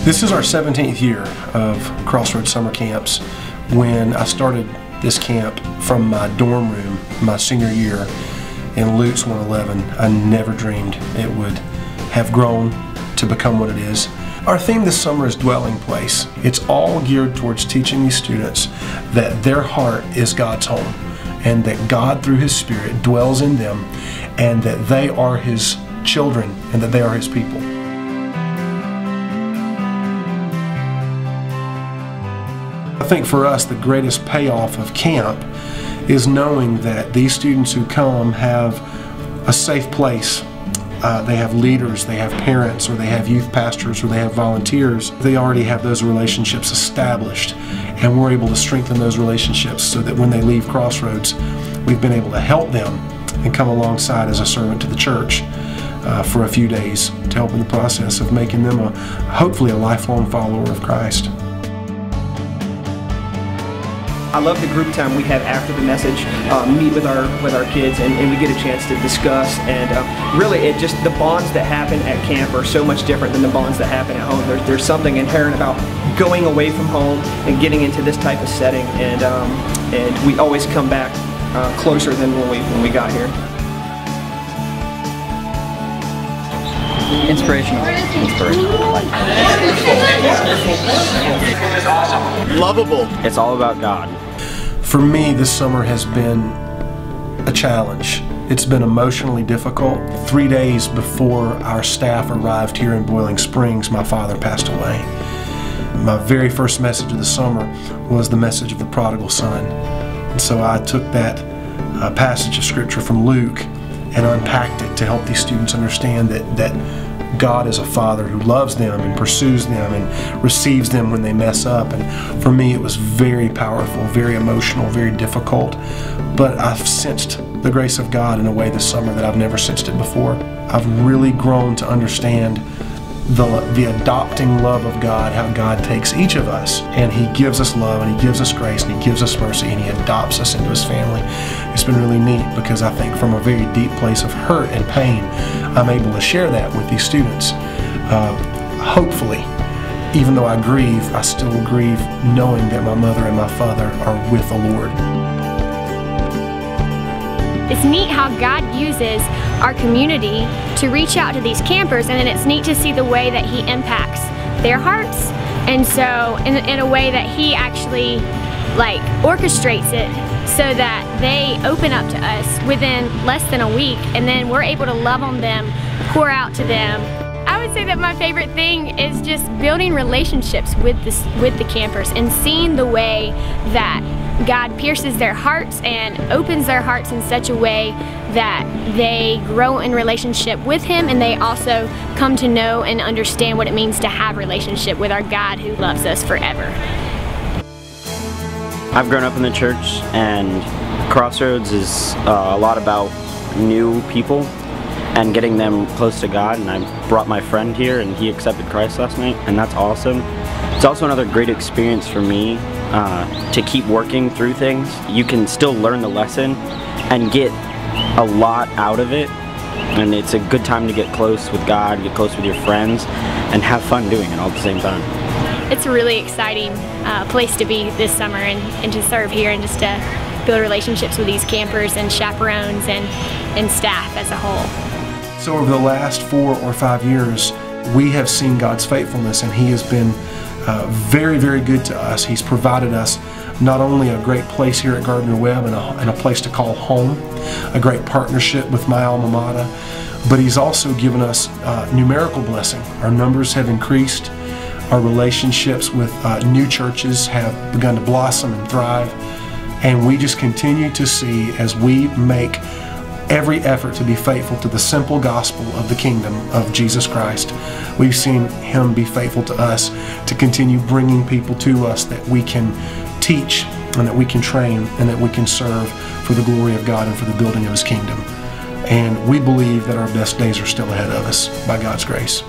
This is our 17th year of Crossroads Summer Camps. When I started this camp from my dorm room my senior year in Lutz 111, I never dreamed it would have grown to become what it is. Our theme this summer is Dwelling Place. It's all geared towards teaching these students that their heart is God's home and that God through His Spirit dwells in them and that they are His children and that they are His people. I think for us the greatest payoff of camp is knowing that these students who come have a safe place. They have leaders, they have parents, or they have youth pastors, or they have volunteers. They already have those relationships established, and we're able to strengthen those relationships so that when they leave Crossroads, we've been able to help them and come alongside as a servant to the church for a few days to help in the process of making them hopefully a lifelong follower of Christ. I love the group time we have after the message, meet with our kids, and we get a chance to discuss, and really the bonds that happen at camp are so much different than the bonds that happen at home. There's something inherent about going away from home and getting into this type of setting, and we always come back closer than when we got here. Inspirational. Lovable. It's all about God. For me, this summer has been a challenge. It's been emotionally difficult. 3 days before our staff arrived here in Boiling Springs, my father passed away. My very first message of the summer was the message of the prodigal son. And so I took that passage of scripture from Luke and unpacked it to help these students understand that God is a father who loves them and pursues them and receives them when they mess up. And for me, it was very powerful, very emotional, very difficult. But I've sensed the grace of God in a way this summer that I've never sensed it before. I've really grown to understand the adopting love of God, how God takes each of us and He gives us love and He gives us grace and He gives us mercy and He adopts us into His family. It's been really neat because I think from a very deep place of hurt and pain, I'm able to share that with these students. Hopefully, even though I grieve, I still grieve knowing that my mother and my father are with the Lord. It's neat how God uses our community to reach out to these campers, and then it's neat to see the way that He impacts their hearts, and so in a way that He actually orchestrates it so that they open up to us within less than a week, and then we're able to love on them, pour out to them. I would say that my favorite thing is just building relationships with the campers and seeing the way that God pierces their hearts and opens their hearts in such a way that they grow in relationship with Him, and they also come to know and understand what it means to have a relationship with our God who loves us forever. I've grown up in the church, and Crossroads is a lot about new people and getting them close to God, and I brought my friend here and he accepted Christ last night, and that's awesome. It's also another great experience for me to keep working through things. You can still learn the lesson and get a lot out of it, and it's a good time to get close with God, get close with your friends, and have fun doing it all at the same time. It's a really exciting place to be this summer and to serve here and just to build relationships with these campers and chaperones and staff as a whole. So over the last 4 or 5 years, we have seen God's faithfulness, and He has been very, very good to us. He's provided us not only a great place here at Gardner-Webb and a place to call home, a great partnership with my alma mater, but He's also given us numerical blessing. Our numbers have increased. Our relationships with new churches have begun to blossom and thrive, and we just continue to see, as we make every effort to be faithful to the simple gospel of the kingdom of Jesus Christ, we've seen Him be faithful to us to continue bringing people to us that we can teach and that we can train and that we can serve for the glory of God and for the building of His kingdom. And we believe that our best days are still ahead of us by God's grace.